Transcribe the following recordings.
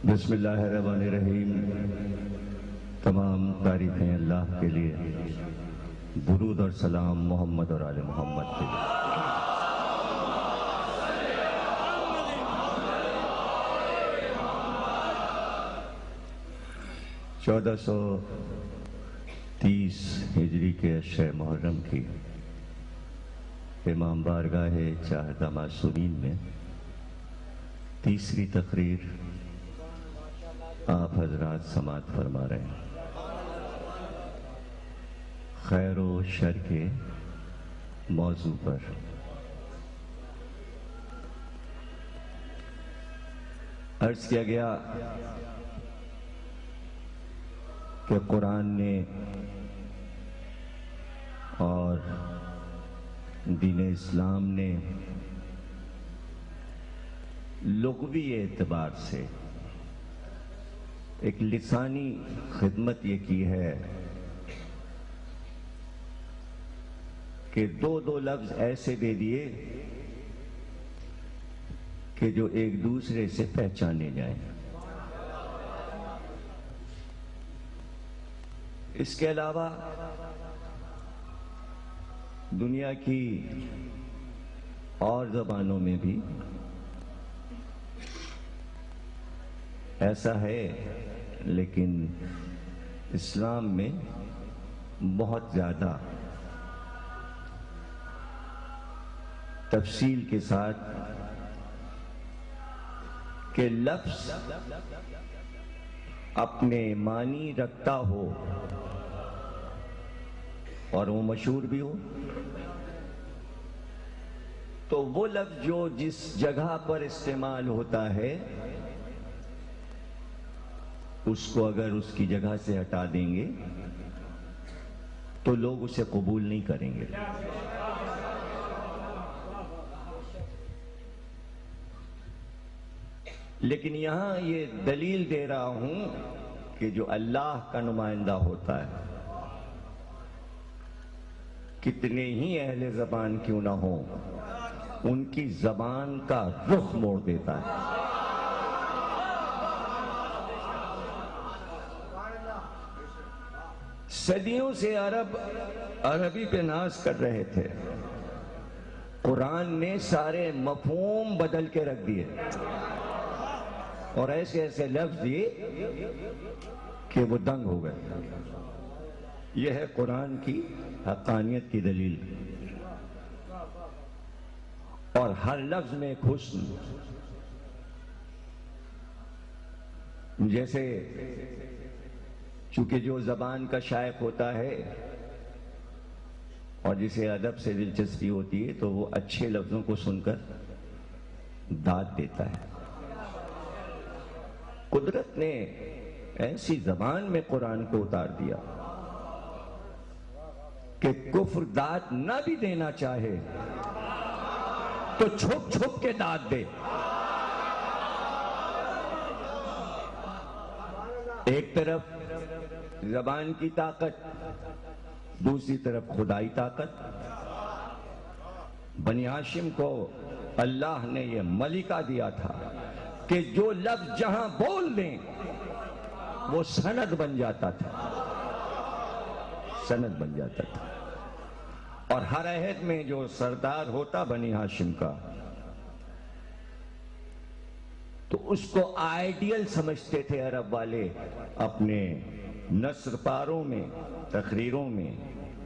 بسم اللہ الرحمن الرحیم۔ تمام تعریفیں اللہ کے لیے، درود اور سلام محمد اور آل محمد کے لیے۔ 1430 ہجری کے اشرِ محرم کی امام بارگاہ چاہدہ معصومین میں تیسری تقریر آپ حضرات سماعت فرما رہے ہیں۔ خیر و شر کے موضوع پر عرض کیا گیا کہ قرآن نے اور دین اسلام نے لغوی اعتبار سے ایک لسانی خدمت یہ کی ہے کہ دو لفظ ایسے دے دیے کہ جو ایک دوسرے سے پہچانے جائیں۔ اس کے علاوہ دنیا کی اور زبانوں میں بھی ایسا ہے، لیکن اسلام میں بہت زیادہ تفصیل کے ساتھ کہ لفظ اپنے معنی رکھتا ہو اور وہ مشہور بھی ہو، تو وہ لفظ جو جس جگہ پر استعمال ہوتا ہے اس کو اگر اس کی جگہ سے ہٹا دیں گے تو لوگ اسے قبول نہیں کریں گے۔ لیکن یہاں یہ دلیل دے رہا ہوں کہ جو اللہ کا نمائندہ ہوتا ہے، کتنے ہی اہل زبان کیوں نہ ہوں، ان کی زبان کا رخ موڑ دیتا ہے۔ صدیوں سے عرب عربی پہ ناز کر رہے تھے، قرآن نے سارے مفہوم بدل کے رکھ دیے اور ایسے ایسے لفظ دیے کہ وہ دنگ ہو گئے۔ یہ ہے قرآن کی حقانیت کی دلیل، اور ہر لفظ میں ایک حسن، جیسے چونکہ جو زبان کا شائق ہوتا ہے اور جسے ادب سے دلچسپی ہوتی ہے تو وہ اچھے لفظوں کو سن کر داد دیتا ہے۔ قدرت نے ایسی زبان میں قرآن کو اتار دیا کہ کفر داد نہ بھی دینا چاہے تو چھپ چھپ کے داد دے۔ ایک طرف زبان کی طاقت، دوسری طرف خدائی طاقت۔ بنی ہاشم کو اللہ نے یہ ملکہ دیا تھا کہ جو لفظ جہاں بول دیں وہ سند بن جاتا تھا، سند بن جاتا تھا۔ اور ہر عہد میں جو سردار ہوتا بنی ہاشم کا تو اس کو آئیڈیل سمجھتے تھے عرب والے، اپنے نثر پاروں میں، تقریروں میں،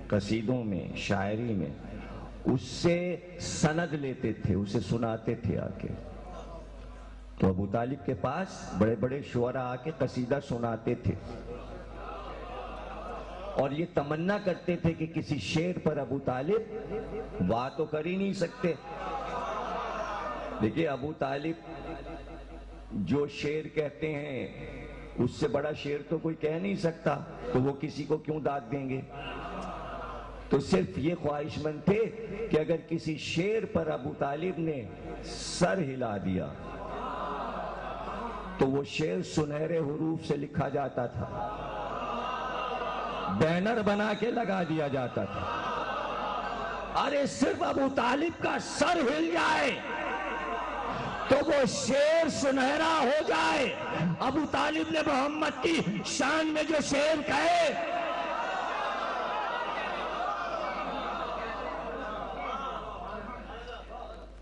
قصیدوں میں، شاعری میں اس سے سند لیتے تھے، اسے سناتے تھے آ کے۔ تو ابو طالب کے پاس بڑے بڑے شعراء آ کے قصیدہ سناتے تھے اور یہ تمنا کرتے تھے کہ کسی شعر پر ابو طالب واہ تو کر ہی نہیں سکتے۔ دیکھیے ابو طالب جو شعر کہتے ہیں اس سے بڑا شعر تو کوئی کہہ نہیں سکتا، تو وہ کسی کو کیوں داد دیں گے؟ تو صرف یہ خواہش مند تھے کہ اگر کسی شعر پر ابو طالب نے سر ہلا دیا تو وہ شعر سنہرے حروف سے لکھا جاتا تھا، بینر بنا کے لگا دیا جاتا تھا۔ ارے صرف ابو طالب کا سر ہل جائے تو وہ شعر سنہرا ہو جائے۔ ابو طالب نے محمد کی شان میں جو شعر کہے،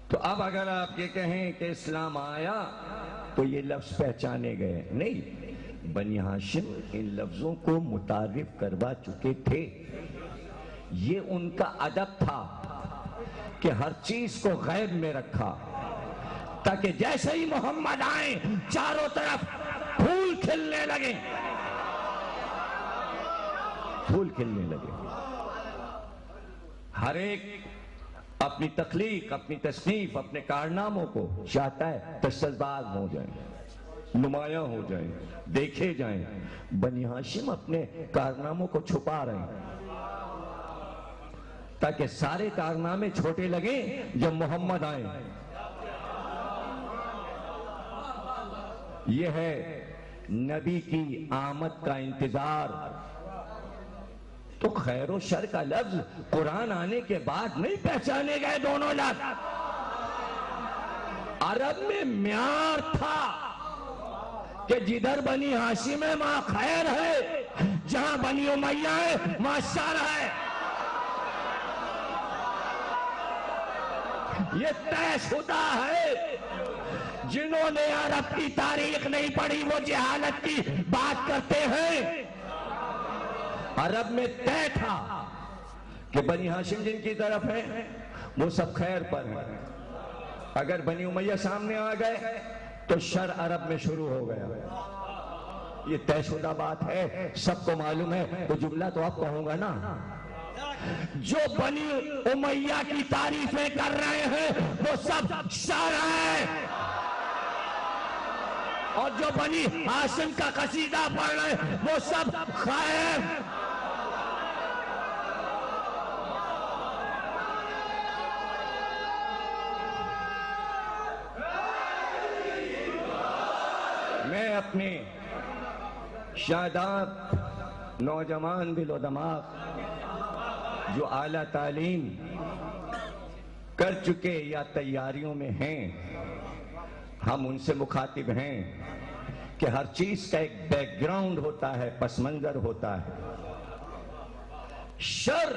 تو اب اگر آپ یہ کہیں کہ اسلام آیا تو یہ لفظ پہچانے گئے، نہیں، بنی ہاشم ان لفظوں کو متعارف کروا چکے تھے۔ یہ ان کا ادب تھا کہ ہر چیز کو غیب میں رکھا، تاکہ جیسے ہی محمد آئیں چاروں طرف پھول کھلنے لگے، پھول کھلنے لگے۔ ہر ایک اپنی تخلیق، اپنی تصنیف، اپنے کارناموں کو چاہتا ہے تسلسل ہو جائیں، نمایاں ہو جائیں، دیکھے جائیں۔ بنی ہاشم اپنے کارناموں کو چھپا رہے ہیں تاکہ سارے کارنامے چھوٹے لگیں جب محمد آئیں۔ یہ ہے نبی کی آمد کا انتظار۔ تو خیر و شر کا لفظ قرآن آنے کے بعد نہیں پہچانے گئے دونوں لفظ۔ عرب میں معیار تھا کہ جدھر بنی ہاشم ہے وہاں خیر ہے، جہاں بنی امیہ ہے وہاں شر ہے۔ یہ طے شدہ ہے۔ جنہوں نے عرب کی تاریخ نہیں پڑھی وہ جہالت کی بات کرتے ہیں۔ عرب میں طے تھا کہ بنی ہاشم جن کی طرف ہے وہ سب خیر پر ہیں۔ اگر بنی امیہ سامنے آ گئے تو شر عرب میں شروع ہو گیا۔ یہ طے شدہ بات ہے، سب کو معلوم ہے۔ تو جملہ تو آپ کہوں گا نا، جو بنی امیہ کی تعریفیں کر رہے ہیں وہ سب شر ہیں، اور جو بنی ہاشم کا قصیدہ پڑھ رہے ہیں وہ سب خیر۔ میں اپنے شاداب نوجوان دل و دماغ جو اعلیٰ تعلیم کر چکے یا تیاریوں میں ہیں، ہم ان سے مخاطب ہیں کہ ہر چیز کا ایک بیک گراؤنڈ ہوتا ہے، پس منظر ہوتا ہے۔ شر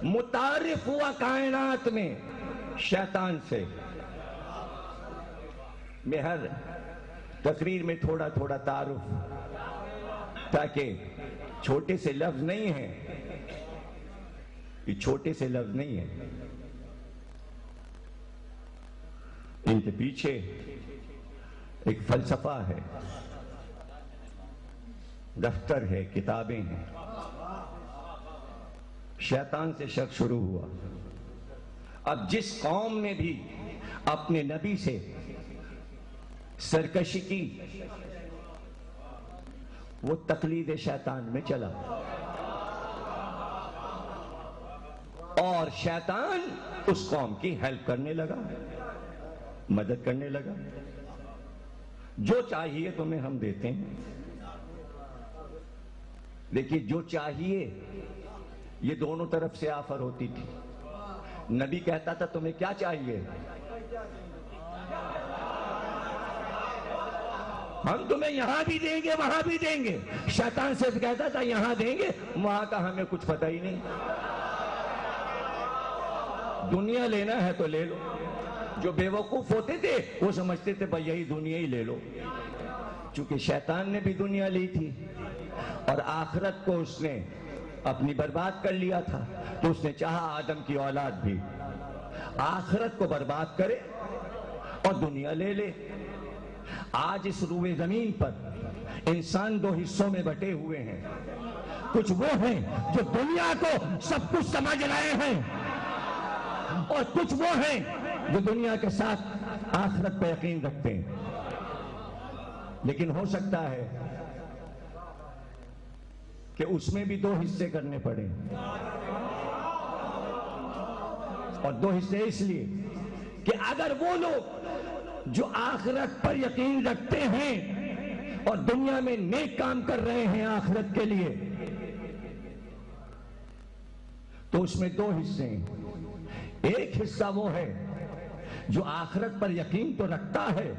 متعارف ہوا کائنات میں شیطان سے۔ میں ہر تقریر میں تھوڑا تھوڑا تعارف، تاکہ چھوٹے سے لفظ نہیں ہیں، یہ چھوٹے سے لفظ نہیں ہیں، ان کے پیچھے ایک فلسفہ ہے، دفتر ہے، کتابیں ہیں۔ شیطان سے شر شروع ہوا۔ اب جس قوم نے بھی اپنے نبی سے سرکشی کی وہ تقلید شیطان میں چلا، اور شیطان اس قوم کی ہیلپ کرنے لگا، مدد کرنے لگا۔ جو چاہیے تمہیں ہم دیتے ہیں۔ دیکھیے، جو چاہیے یہ دونوں طرف سے آفر ہوتی تھی۔ نبی کہتا تھا تمہیں کیا چاہیے؟ ہم تمہیں یہاں بھی دیں گے وہاں بھی دیں گے۔ شیطان صرف کہتا تھا یہاں دیں گے، وہاں کا ہمیں کچھ پتہ ہی نہیں، دنیا لینا ہے تو لے لو۔ جو بے وقوف ہوتے تھے وہ سمجھتے تھے بھائی یہی دنیا ہی لے لو، چونکہ شیطان نے بھی دنیا لی تھی اور آخرت کو اس نے اپنی برباد کر لیا تھا، تو اس نے چاہا آدم کی اولاد بھی آخرت کو برباد کرے اور دنیا لے لے۔ آج اس روئے زمین پر انسان دو حصوں میں بٹے ہوئے ہیں۔ کچھ وہ ہیں جو دنیا کو سب کچھ سمجھ رہے ہیں، اور کچھ وہ ہیں جو دنیا کے ساتھ آخرت پہ یقین رکھتے ہیں۔ لیکن ہو سکتا ہے کہ اس میں بھی دو حصے کرنے پڑے، اور دو حصے اس لیے کہ اگر وہ لوگ جو آخرت پر یقین رکھتے ہیں اور دنیا میں نیک کام کر رہے ہیں آخرت کے لیے، تو اس میں دو حصے ہیں۔ ایک حصہ وہ ہے جو آخرت پر یقین تو رکھتا ہے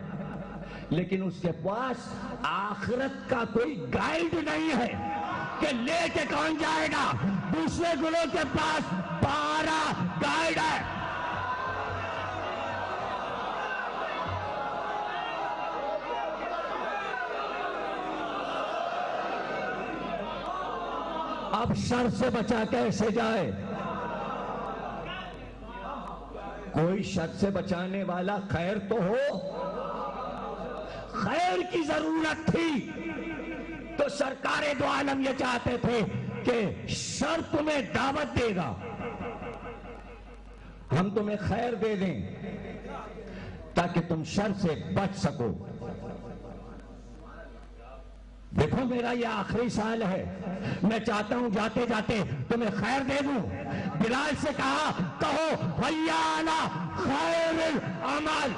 لیکن اس کے پاس آخرت کا کوئی گائیڈ نہیں ہے کہ لے کے کون جائے گا. دوسرے گروہ کے پاس 12 گائیڈ ہے. اب شر سے بچا کیسے جائے؟ کوئی شر سے بچانے والا خیر تو ہو. خیر کی ضرورت تھی تو سرکار دو عالم یہ چاہتے تھے کہ شر تمہیں دعوت دے گا، ہم تمہیں خیر دے دیں تاکہ تم شر سے بچ سکو. دیکھو میرا یہ آخری سال ہے، میں چاہتا ہوں جاتے جاتے تمہیں خیر دے دوں. بلال سے کہا کہو حی علی خیر العمل.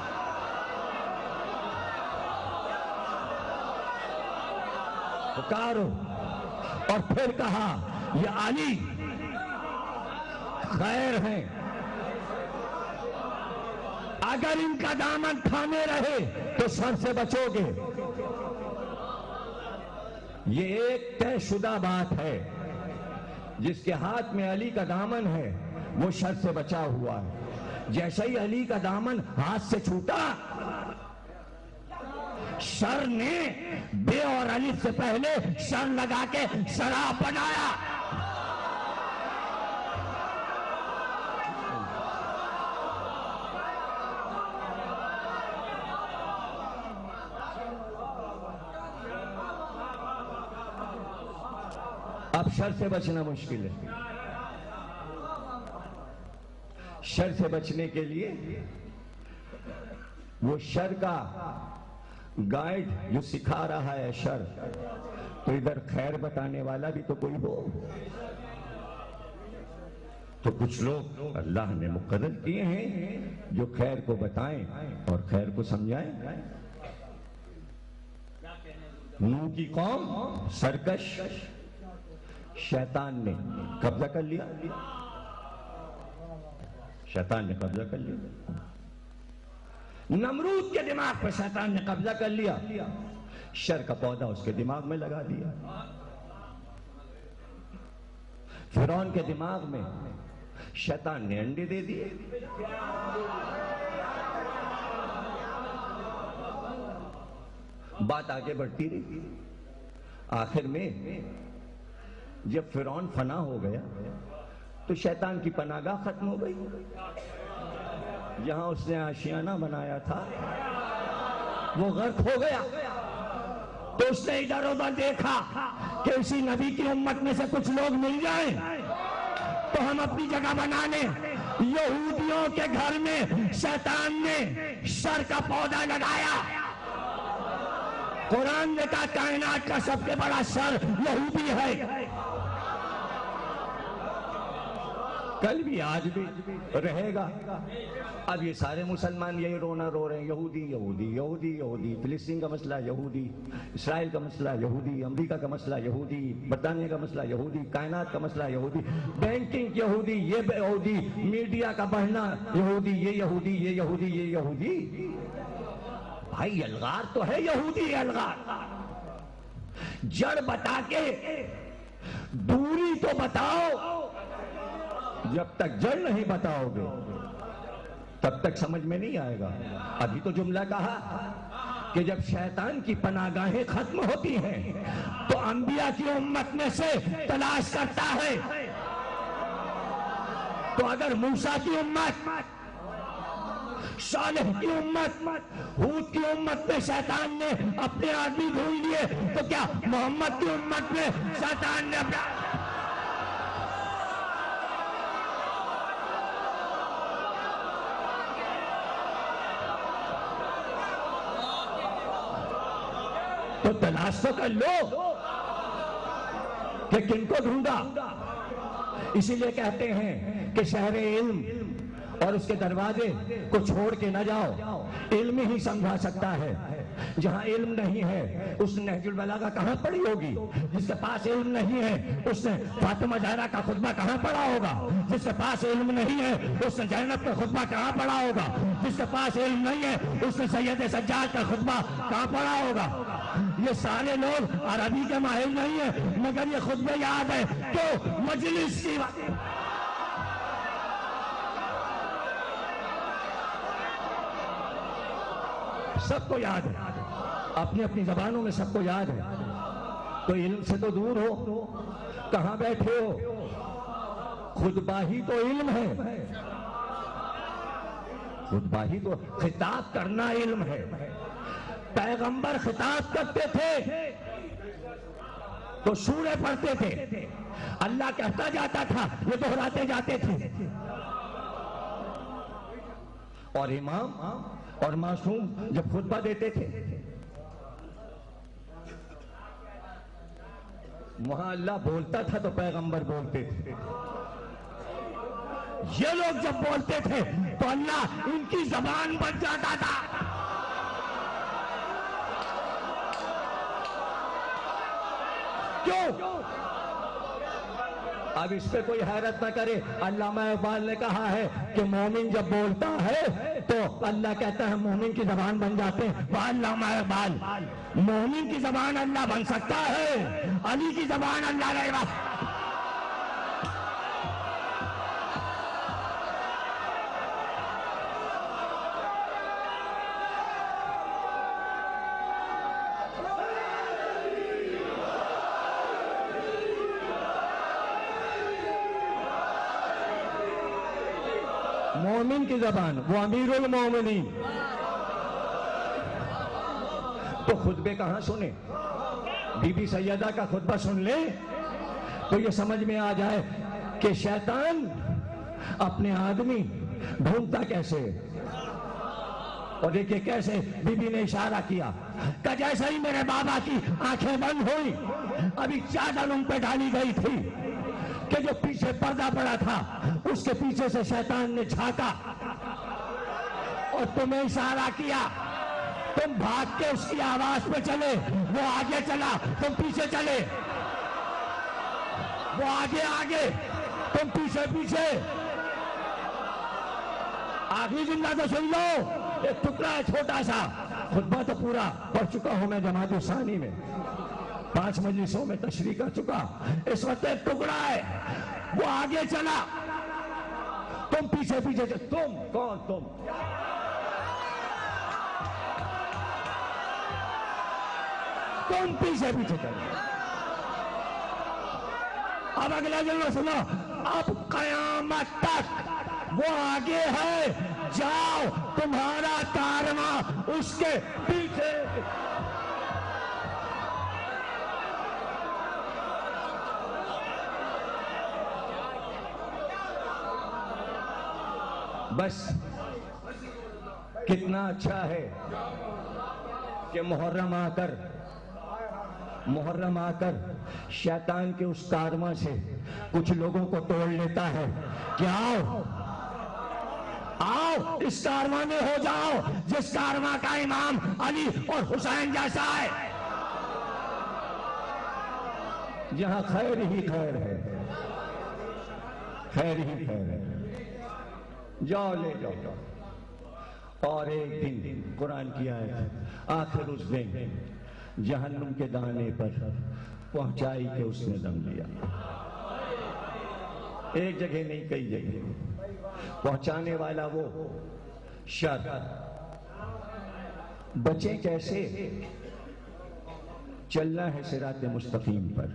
پکارو. اور پھر کہا یہ علی خیر ہیں، اگر ان کا دامن تھامے رہے تو شر سے بچو گے. یہ ایک طے شدہ بات ہے، جس کے ہاتھ میں علی کا دامن ہے وہ شر سے بچا ہوا ہے. جیسے ہی علی کا دامن ہاتھ سے چھوٹا، شر نے بے اور الف سے پہلے شر لگا کے شراب بنایا. اب شر سے بچنا مشکل ہے. شر سے بچنے کے لیے وہ شر کا گائیڈ جو سکھا رہا ہے شر، تو ادھر خیر بتانے والا بھی تو کوئی ہو. تو کچھ لوگ اللہ نے مقرر کیے ہیں جو خیر کو بتائیں اور خیر کو سمجھائیں. نوح کی قوم سرکش، شیطان نے قبضہ کر لیا. شیطان نے قبضہ کر لیا. نمرود کے دماغ پر شیطان نے قبضہ کر لیا، شر کا پودا اس کے دماغ میں لگا دیا. فرعون کے دماغ میں شیطان نے انڈے دے دیے. بات آگے بڑھتی رہی. آخر میں جب فرعون فنا ہو گیا تو شیطان کی پناہگاہ ختم ہو گئی. جہاں اس نے آشیانہ بنایا تھا وہ غرق ہو گیا. تو اس نے ادھر ادھر دیکھا کہ اسی نبی کی امت میں سے کچھ لوگ مل جائیں تو ہم اپنی جگہ بنا لیں. یہودیوں کے گھر میں شیطان نے شر کا پودا لگایا. قرآن نے کہا کائنات کا سب سے بڑا شر یہودی ہے. کل بھی آج بھی رہے گا. اب یہ سارے مسلمان یہی رونا رو رہے ہیں، یہودی یہودی یہودی یہودی. فلسطین کا مسئلہ یہودی، اسرائیل کا مسئلہ یہودی، امریکہ کا مسئلہ یہودی، برطانیہ کا مسئلہ یہودی، کائنات کا مسئلہ یہودی، بینکنگ یہودی، یہ یہودی، میڈیا کا بڑھنا یہودی، یہ یہودی، یہ یہودی، یہ یہودی. بھائی الغار تو ہے یہودی. الغار جڑ بتا کے دوری تو بتاؤ. جب تک جڑ نہیں بتاؤ گے تب تک سمجھ میں نہیں آئے گا. ابھی تو جملہ کہا کہ جب شیطان کی پناہگاہیں ختم ہوتی ہیں تو انبیاء کی امت میں سے تلاش کرتا ہے. تو اگر موسیٰ کی امت، صالح کی امت، ہود کی امت میں شیطان نے اپنے آدمی ڈھونڈ لیے تو کیا محمد کی امت میں شیطان نے اپنا؟ تو تلاش تو کر لو کہ کن کو ڈھونڈا. اسی لیے کہتے ہیں کہ شہر علم اور اس کے دروازے کو چھوڑ کے نہ جاؤ. علم ہی سمجھا سکتا ہے. جہاں علم نہیں ہے اس نے نہج البلاغہ کہاں پڑھی ہوگی؟ جس کے پاس علم نہیں ہے اس نے فاطمہ زہرا کا خطبہ کہاں پڑھا ہوگا؟ جس کے پاس علم نہیں ہے اس نے زینب کا خطبہ کہاں پڑھا ہوگا؟ جس کے پاس علم نہیں ہے اس نے سید سجاد کا خطبہ کہاں پڑھا ہوگا؟ یہ سارے لوگ عربی کے ماہر نہیں ہیں مگر یہ خطبے یاد ہے تو مجلس کی سب کو یاد ہے، اپنی اپنی زبانوں میں سب کو یاد ہے. تو علم سے تو دور ہو، کہاں بیٹھے ہو؟ خطبہ ہی تو علم ہے، خطبہ ہی تو، خطاب کرنا علم ہے. پیغمبر خطاب کرتے تھے تو سورے پڑھتے تھے، اللہ کہتا جاتا تھا یہ دہراتے جاتے تھے. اور امام اور معصوم جب خطبہ دیتے تھے وہاں اللہ بولتا تھا تو پیغمبر بولتے تھے. یہ لوگ جب بولتے تھے تو اللہ ان کی زبان بن جاتا تھا. کیوں؟ اب اس پہ کوئی حیرت نہ کرے. علامہ اقبال نے کہا ہے کہ مومن جب بولتا ہے تو اللہ کہتا ہے مومن کی زبان بن جاتے ہیں. وہ علامہ اقبال، مومن کی زبان اللہ بن سکتا ہے، علی کی زبان اللہ نہیں بن. مومن کی زبان، وہ امیر المومنین. تو خطبے کہاں سنے؟ بی بی سیدہ کا خطبہ سن لیں تو یہ سمجھ میں آ جائے کہ شیطان اپنے آدمی ڈھونڈتا کیسے. اور دیکھیں کیسے بی بی نے اشارہ کیا کہ جیسے ہی میرے بابا کی آنکھیں بند ہوئی ابھی چادر ان پہ ڈالی گئی تھی کہ جو پیچھے پردہ پڑا تھا اس کے پیچھے سے شیطان نے جھانکا اور تمہیں اشارہ کیا. تم بھاگ کے اس کی آواز پہ چلے، وہ آگے چلا تم پیچھے چلے، وہ آگے آگے تم پیچھے پیچھے. آخری جملہ تو سن لو، ایک ٹکڑا ہے چھوٹا سا. خطبہ تو پورا پڑھ چکا ہوں میں جماعت ثانی میں، 5 مجلسوں میں تشریح کر چکا. اس وقت ایک ٹکڑا ہے، وہ آگے چلا تم پیچھے پیچھے چلے. تم کون؟ تم پیچھے پیچھے چلے. اب اگلا جملہ سنو، اب قیامت تک وہ آگے ہے، جاؤ تمہارا کارواں اس کے پیچھے. بس کتنا اچھا ہے کہ محرم آ کر شیطان کے اس کارواں سے کچھ لوگوں کو توڑ لیتا ہے کہ آؤ اس کارواں میں ہو جاؤ جس کارواں کا امام علی اور حسین جیسا ہے، جہاں خیر ہی خیر ہے، خیر ہی خیر ہے. جاؤ لے جاؤ. اور ایک دن قرآن کی آیت، آخر اس دن جہنم کے دانے پر پہنچائی کہ اس نے دم لیا. ایک جگہ نہیں کئی جگہ پہنچانے والا وہ شر. بچیں کیسے؟ چلنا ہے صراط مستقیم پر،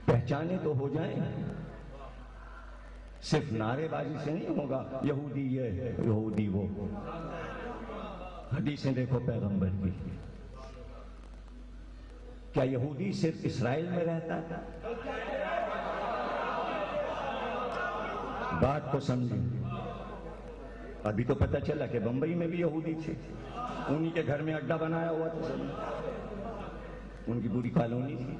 پہچانے تو ہو جائیں. صرف نعرے بازی سے نہیں ہوگا یہودی یہ یہودی وہ. حدیثیں دیکھو پیغمبر کی. کیا یہودی صرف اسرائیل میں رہتا تھا؟ بات کو سمجھیں. ابھی تو پتہ چلا کہ بمبئی میں بھی یہودی تھے، انہی کے گھر میں اڈا بنایا ہوا تھا، ان کی پوری کالونی تھی.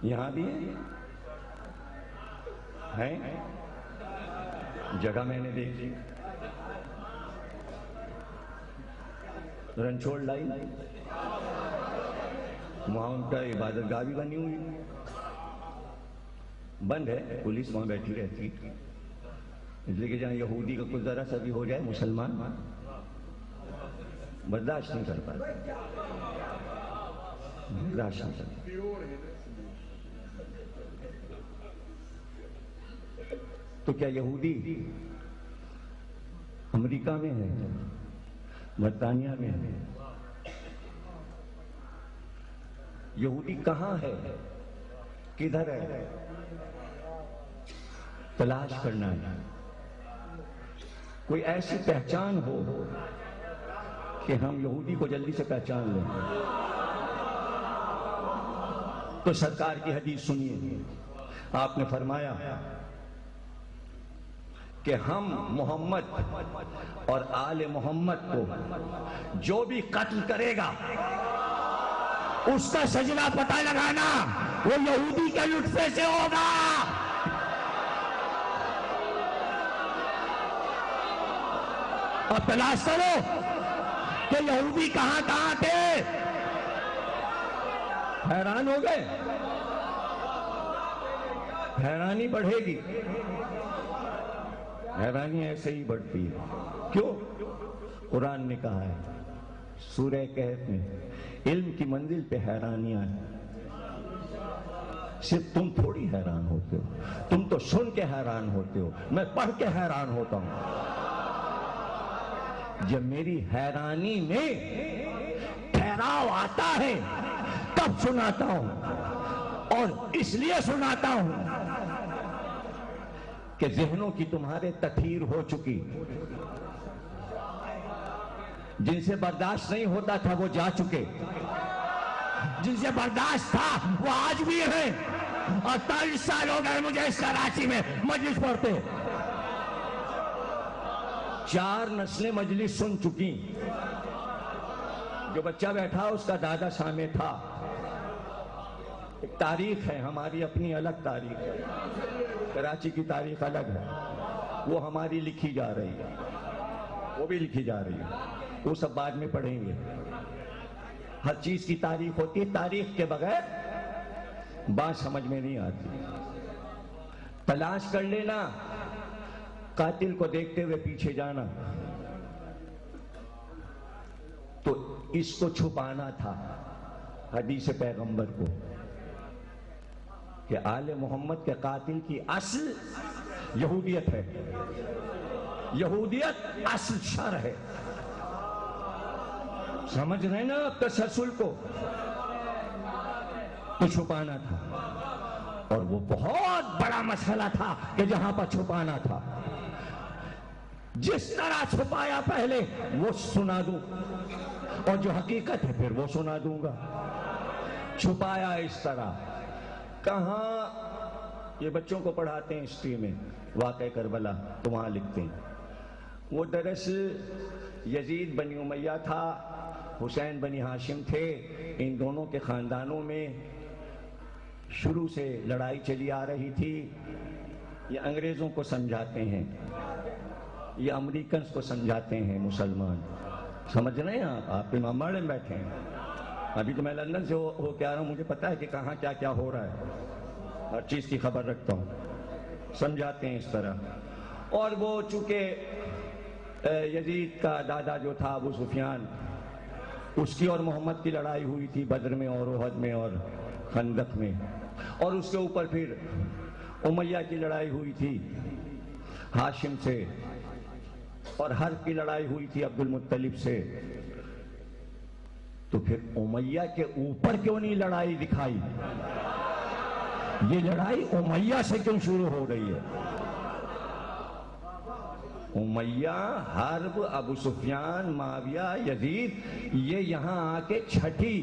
یہاں بھی ہے. ہیں جگہ میں نے دیکھی رنچوڑ لائن وہاں ان کا عبادت گاہ بھی بنی ہوئی بند ہے، پولیس وہاں بیٹھی رہتی، اس لیے کہ جہاں یہودی کا کچھ ذرا سا بھی ہو جائے مسلمان برداشت نہیں کر پاتے، برداشت نہیں کر پاتے۔ تو کیا یہودی امریکہ میں ہے، برطانیہ میں ہے؟ یہودی کہاں ہے، کدھر ہے؟ تلاش کرنا ہے، کوئی ایسی پہچان ہو کہ ہم یہودی کو جلدی سے پہچان لیں۔ تو سرکار کی حدیث سنیے، آپ نے فرمایا کہ ہم محمد اور آل محمد کو جو بھی قتل کرے گا اس کا سجدہ پتہ لگانا وہ یہودی کے لطفے سے ہوگا۔ اب تلاش کرو کہ یہودی کہاں کہاں تھے۔ حیران ہو گئے؟ حیرانی بڑھے گی، حیرانی ایسے ہی بڑھتی ہے۔ کیوں؟ قرآن نے کہا ہے سورہ کہف میں، علم کی منزل پہ حیرانیاں ہیں، صرف تم تھوڑی حیران ہوتے ہو، تم تو سن کے حیران ہوتے ہو، میں پڑھ کے حیران ہوتا ہوں۔ جب میری حیرانی میں ٹھہراؤ آتا ہے تب سناتا ہوں، اور اس لیے سناتا ہوں کہ ذہنوں کی تمہارے تطہیر ہو چکی، جن سے برداشت نہیں ہوتا تھا وہ جا چکے، جن سے برداشت تھا وہ آج بھی ہیں، اور 40 سال ہو گئے مجھے اس کراچی میں مجلس پڑھتے، 4 نسلیں مجلس سن چکی۔ جو بچہ بیٹھا اس کا دادا سامنے تھا۔ ایک تاریخ ہے ہماری، اپنی الگ تاریخ ہے، کراچی کی تاریخ الگ ہے، وہ ہماری لکھی جا رہی ہے، وہ بھی لکھی جا رہی ہے، وہ سب بعد میں پڑھیں گے۔ ہر چیز کی تاریخ ہوتی ہے، تاریخ کے بغیر بات سمجھ میں نہیں آتی۔ تلاش کر لینا، قاتل کو دیکھتے ہوئے پیچھے جانا، تو اس کو چھپانا تھا حدیث پیغمبر کو کہ آل محمد کے قاتل کی اصل یہودیت ہے، یہودیت اصل شر ہے۔ سمجھ رہے نا اب تسلسل کو؟ تو چھپانا تھا، اور وہ بہت بڑا مسئلہ تھا کہ جہاں پر چھپانا تھا، جس طرح چھپایا پہلے وہ سنا دوں، اور جو حقیقت ہے پھر وہ سنا دوں گا۔ چھپایا اس طرح، کہاں یہ بچوں کو پڑھاتے ہیں ہسٹری میں واقع کربلا، تو وہاں لکھتے ہیں وہ دراصل یزید بنی امیہ تھا، حسین بنی ہاشم تھے، ان دونوں کے خاندانوں میں شروع سے لڑائی چلی آ رہی تھی۔ یہ انگریزوں کو سمجھاتے ہیں، یہ امریکنز کو سمجھاتے ہیں مسلمان، سمجھ رہے ہیں آپ امام باڑے میں بیٹھے ہیں، ابھی تو میں لندن سے ہو کے آ رہا ہوں، مجھے پتا ہے کہ کہاں کیا کیا ہو رہا ہے، ہر چیز کی خبر رکھتا ہوں، سمجھاتے ہیں اس طرح۔ اور وہ چونکہ یزید کا دادا جو تھا ابو سفیان، اس کی اور محمد کی لڑائی ہوئی تھی بدر میں اور احد میں اور خندق میں، اور اس کے اوپر پھر امیہ کی لڑائی ہوئی تھی ہاشم سے، اور حرب کی لڑائی ہوئی تھی عبد المطلب سے۔ تو پھر امیہ کے اوپر کیوں نہیں لڑائی دکھائی؟ یہ لڑائی امیہ سے کیوں شروع ہو رہی ہے؟ امیہ، حرب، ابو سفیان، معاویہ، یزید، یہ یہاں آ کے چھٹی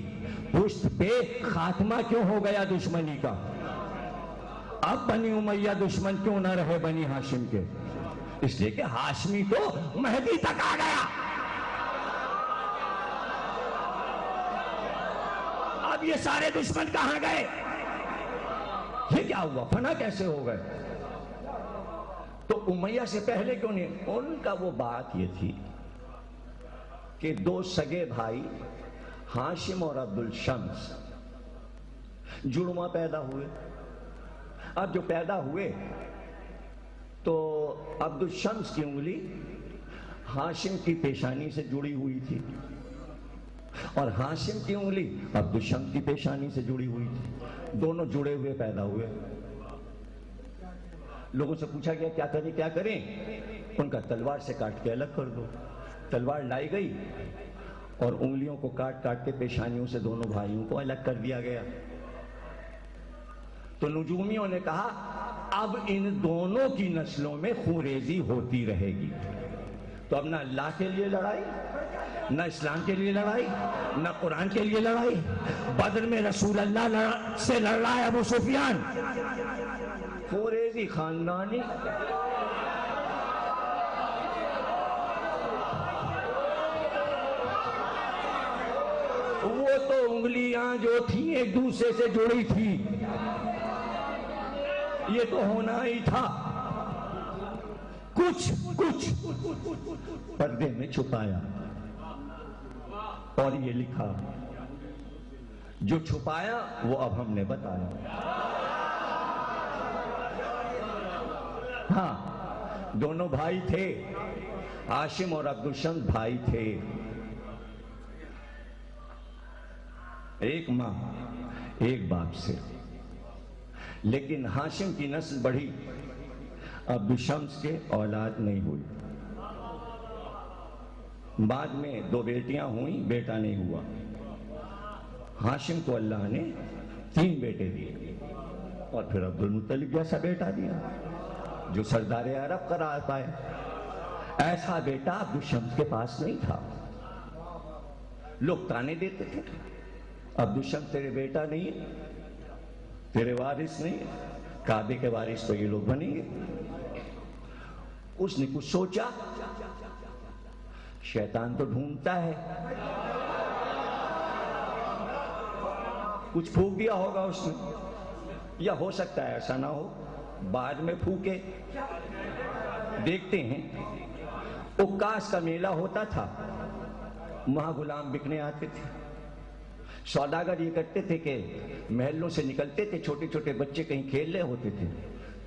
پشت پہ خاتمہ کیوں ہو گیا دشمنی کا؟ اب بنی امیہ دشمن کیوں نہ رہے بنی ہاشم کے؟ اس لیے کہ ہاشمی تو مہدی تک آ گیا۔ اب یہ سارے دشمن کہاں گئے؟ یہ کیا ہوا؟ فنا کیسے ہو گئے؟ تو امیہ سے پہلے کیوں نہیں؟ ان کا وہ بات یہ تھی کہ دو سگے بھائی ہاشم اور عبد الشمس جڑواں پیدا ہوئے. اب جو پیدا ہوئے تو عبد الشمس کی انگلی ہاشم کی پیشانی سے جڑی ہوئی تھی اور ہاشم کی انگلی عبد الشمس کی پیشانی سے جڑی ہوئی تھی. دونوں جڑے ہوئے پیدا ہوئے. لوگوں سے پوچھا گیا کیا کریں؟ ان کا تلوار سے کاٹ کے الگ کر دو. تلوار لائی گئی اور انگلیوں کو کاٹ کاٹ کے پیشانیوں سے دونوں بھائیوں کو الگ کر دیا گیا. تو نجومیوں نے کہا اب ان دونوں کی نسلوں میں خونریزی ہوتی رہے گی. تو اب نہ اللہ کے لیے لڑائی، نہ اسلام کے لیے لڑائی، نہ قرآن کے لیے لڑائی. بدر میں رسول اللہ سے لڑ رہا ہے ابو سفیان، خونریزی خاندانی. وہ تو انگلیاں جو تھیں ایک دوسرے سے جڑی تھی، یہ تو ہونا ہی تھا. کچھ پردے میں چھپایا اور یہ لکھا. جو چھپایا وہ اب ہم نے بتایا. ہاں، دونوں بھائی تھے، ہاشم اور عبد الشمس بھائی تھے، ایک ماں ایک باپ سے. لیکن ہاشم کی نسل بڑھی، عبد الشمس کے اولاد نہیں ہوئی. بعد میں دو بیٹیاں ہوئیں، بیٹا نہیں ہوا. ہاشم کو اللہ نے 3 بیٹے دیے اور پھر عبد المطلب جیسا بیٹا دیا جو سردار عرب قرار پائے. ایسا بیٹا عبد الشمس کے پاس نہیں تھا. لوگ تانے دیتے تھے، عبد الشمس تیرے بیٹا نہیں ہے، تیرے وارث نہیں ہے، کعبے کے وارث تو یہ لوگ بنیں گے. اس نے کچھ سوچا، شیطان تو ڈھونڈتا ہے، کچھ پھونک دیا ہوگا اس نے، یا ہو سکتا ہے ایسا نہ ہو، بعد میں پھونکے. دیکھتے ہیں عکاس کا میلہ ہوتا تھا، وہاں غلام بکنے آتے تھے. سوداگر یہ کرتے تھے کہ محلوں سے نکلتے تھے، چھوٹے چھوٹے بچے کہیں کھیل رہے ہوتے تھے،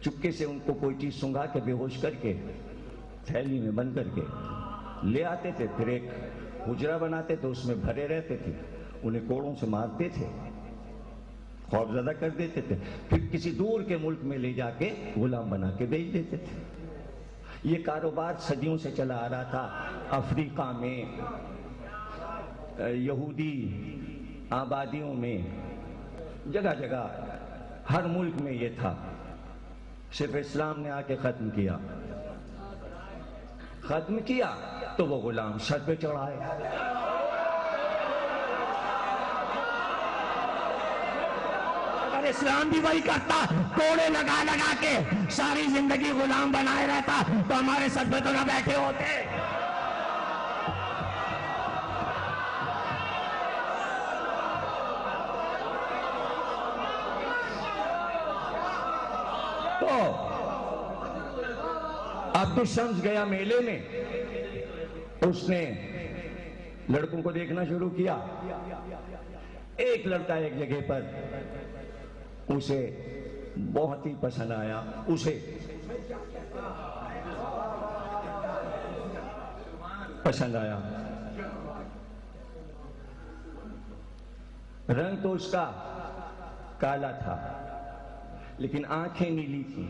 چپکے سے ان کو کوئی چیز سنگھا کے بے ہوش کر کے تھیلی میں بند کر کے لے آتے تھے. پھر ایک حجرہ بناتے تھے، اس میں بھرے رہتے تھے، انہیں کوڑوں سے مارتے تھے، خوف زدہ کر دیتے تھے، پھر کسی دور کے ملک میں لے جا کے غلام بنا کے بیچ دیتے تھے. یہ کاروبار صدیوں سے چلا آ رہا تھا. افریقہ میں، یہودی آبادیوں میں، جگہ جگہ، ہر ملک میں یہ تھا. صرف اسلام نے آ کے ختم کیا تو وہ غلام سر پہ چڑھائے. اگر اسلام بھی وہی کرتا، کوڑے لگا لگا کے ساری زندگی غلام بنائے رہتا تو ہمارے سر پہ تو نہ بیٹھے ہوتے. تو عبد الشمس گیا میلے میں، اس نے لڑکوں کو دیکھنا شروع کیا. ایک لڑکا ایک جگہ پر اسے بہت ہی پسند آیا. اسے پسند آیا، رنگ تو اس کا کالا تھا لیکن آنکھیں نیلی تھی.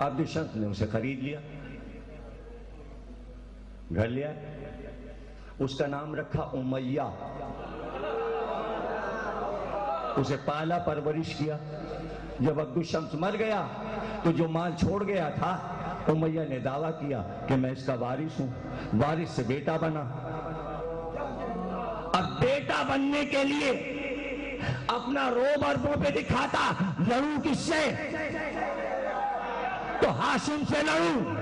عبد الشمس نے اسے خرید لیا، گھر لیا. اس کا نام رکھا امیہ. اسے پالا پرورش کیا. جب عبد الشمس مر گیا تو جو مال چھوڑ گیا تھا، امیہ نے دعویٰ کیا کہ میں اس کا وارث ہوں. وارث سے بیٹا بنا. اب بیٹا بننے کے لیے اپنا روب اربوں پہ دکھاتا، لڑوں کس سے؟ تو ہاشم سے لڑوں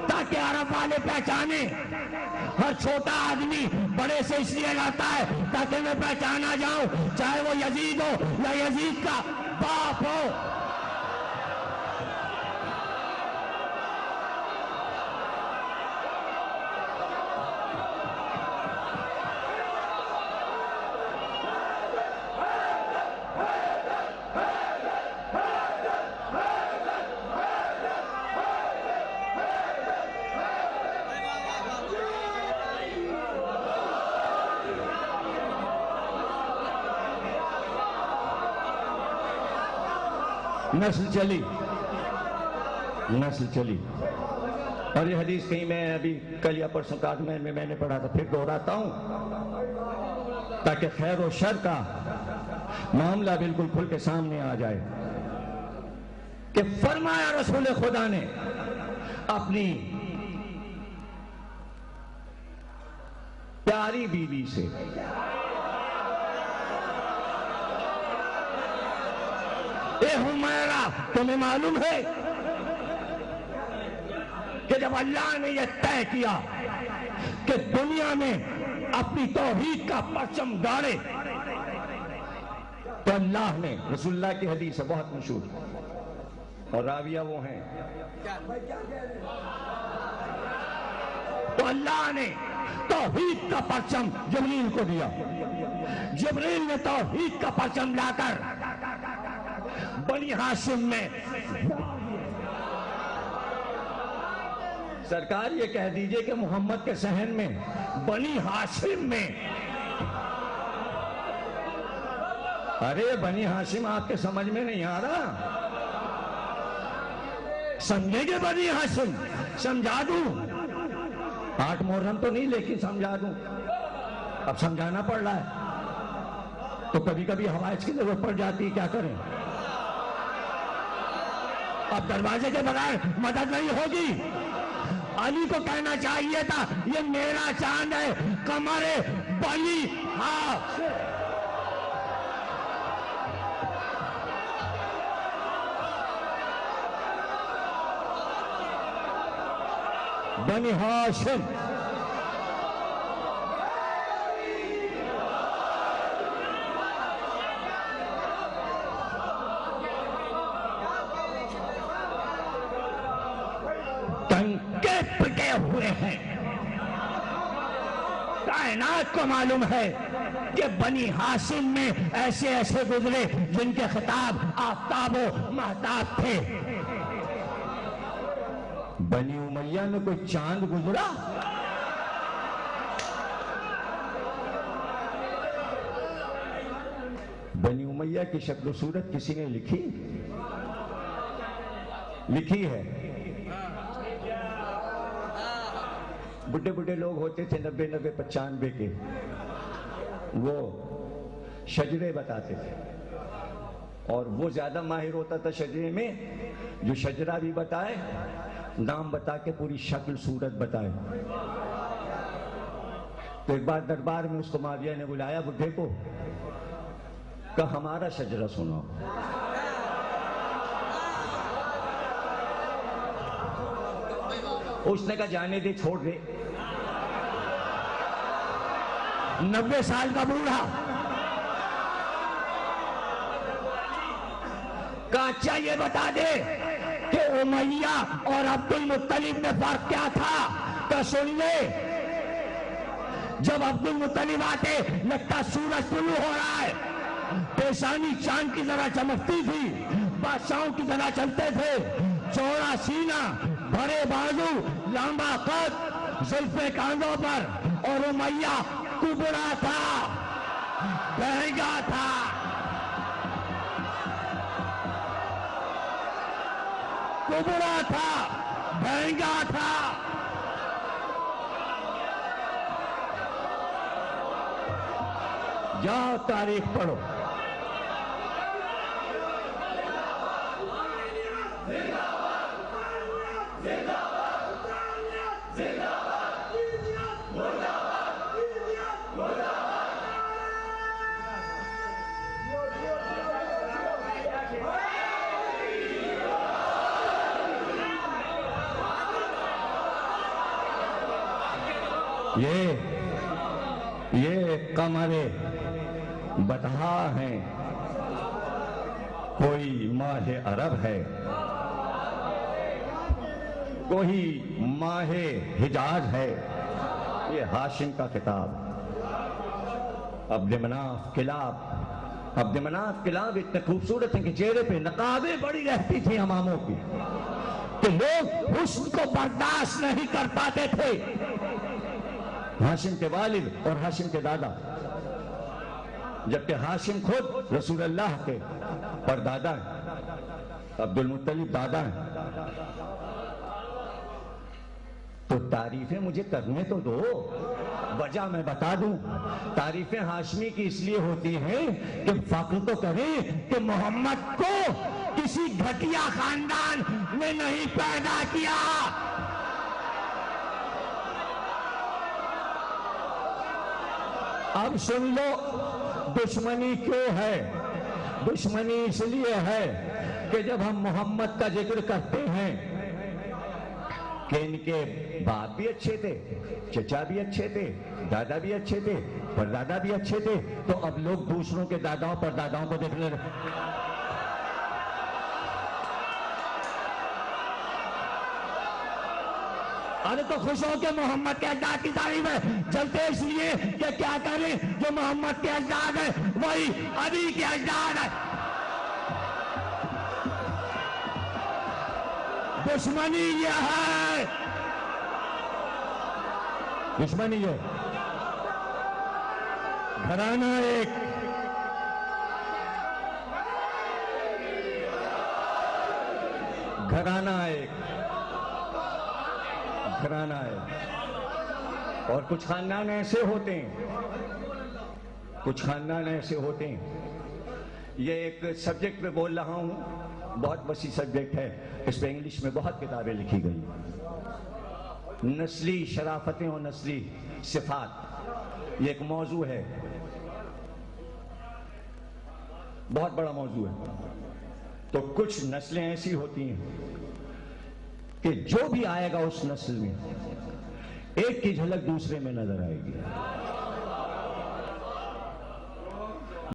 تاکہ عرب والے پہچانے ہر چھوٹا آدمی بڑے سے اس لیے لاتا ہے تاکہ میں پہچانا جاؤں، چاہے وہ یزید ہو یا یزید کا باپ ہو۔ نسل چلی اور یہ حدیث کہیں میں ابھی کل یا پرسوں کاغذ میں نے پڑھا تھا، پھر دہراتا ہوں تاکہ خیر و شر کا معاملہ بالکل کھل کے سامنے آ جائے کہ فرمایا رسول خدا نے اپنی پیاری بیوی سے، اے حمیرہ تمہیں معلوم ہے کہ جب اللہ نے یہ طے کیا کہ دنیا میں اپنی توحید کا پرچم گاڑے تو اللہ نے، رسول اللہ کی حدیث ہے بہت مشہور اور راویہ وہ ہیں، تو اللہ نے توحید کا پرچم جبریل کو دیا، جبریل نے توحید کا پرچم لا کر بنی ہاشم میں، سرکار یہ کہہ دیجئے کہ محمد کے صحن میں بنی ہاشم میں، ارے بنی ہاشم آپ کے سمجھ میں نہیں آ رہا، سمجھیں گے بنی ہاشم، سمجھا دوں 8 محرم تو نہیں لیکن سمجھا دوں، اب سمجھانا پڑ رہا ہے تو کبھی کبھی حوائج کی ضرورت پڑ جاتی ہے، کیا کریں، اب دروازے کے بغیر مدد نہیں ہوگی۔ علی کو کہنا چاہیے تھا یہ میرا چاند ہے، قمر بنی ہاشم، بنی ہاشم، ٹنکے پٹے ہوئے ہیں، کائنات کو معلوم ہے کہ بنی ہاشم میں ایسے ایسے گزرے جن کے خطاب آفتاب و مہتاب تھے۔ بنی امیہ میں کوئی چاند گزرا؟ بنی امیہ کی شکل و صورت کسی نے لکھی ہے؟ بڑے لوگ ہوتے تھے 90 95 کے، وہ شجرے بتاتے تھے اور وہ زیادہ ماہر ہوتا تھا شجرے میں، جو شجرہ بھی بتائے، نام بتا کے پوری شکل صورت بتائے۔ تو ایک بار دربار میں اس کو معاویہ نے بلایا بڈھے کو، کہا ہمارا شجرہ سنو۔ اس نے کہا جانے دے، چھوڑ دے، 90 سال کا بوڑھا، کہا اچھا یہ بتا دے کہ امیہ اور عبد المطلب میں فرق کیا تھا؟ تو سن لے، جب عبد المطلب آتے لگتا سورج طلوع ہو رہا ہے، پیشانی چاند کی طرح چمکتی تھی، بادشاہوں کی طرح چلتے تھے، چوڑا سینہ، بڑے بازو، لمبا قد، زلفیں کاندھوں پر، اور امیہ کبڑا تھا، مہنگا تھا، کبڑا تھا، مہنگا تھا۔ جاؤ تاریخ پڑھو، یہ قمر بطحا ہیں، کوئی ماہ عرب ہے، کوئی ماہ حجاز ہے. یہ ہاشم کا خطاب. عبد مناف کلاب اتنے خوبصورت ہیں کہ چہرے پہ نقابیں بڑی رہتی تھیں اماموں کی کہ لوگ حسن کو برداشت نہیں کر پاتے تھے. ہاشم کے والد اور ہاشم کے دادا، جبکہ ہاشم خود رسول اللہ کے پردادا ہیں، عبد المطلب دادا ہیں. تو تعریفیں مجھے کرنے تو دو. وجہ میں بتا دوں، تعریفیں ہاشمی کی اس لیے ہوتی ہیں کہ فخر تو کریں کہ محمد کو کسی گھٹیا خاندان میں نہیں پیدا کیا. اب سن لو دشمنی کیوں ہے. دشمنی اس لیے ہے کہ جب ہم محمد کا ذکر کرتے ہیں کہ ان کے باپ بھی اچھے تھے، چچا بھی اچھے تھے، دادا بھی اچھے تھے، پردادا بھی اچھے تھے، تو اب لوگ دوسروں کے داداؤں پرداداؤں کو دیکھ لیں. ارے تو خوش ہو کے محمد کے اجداد کی تعریف ہے، چلتے اس لیے کہ کیا کریں، جو محمد کے اجداد ہیں وہی علی کے اجداد ہیں. دشمنی یہ ہے، دشمنی یہ گھرانہ ایک، گھرانہ ایک، گھرانہ ایک. اور کچھ خاندان ایسے ہوتے ہیں، کچھ خاندان ایسے ہوتے ہیں. یہ ایک سبجیکٹ پہ بول رہا ہوں، بہت وسیع سبجیکٹ ہے، اس پہ انگلش میں بہت کتابیں لکھی گئی. نسلی شرافتیں اور نسلی صفات، یہ ایک موضوع ہے، بہت بڑا موضوع ہے. تو کچھ نسلیں ایسی ہوتی ہیں کہ جو بھی آئے گا اس نسل میں ایک کی جھلک دوسرے میں نظر آئے گی.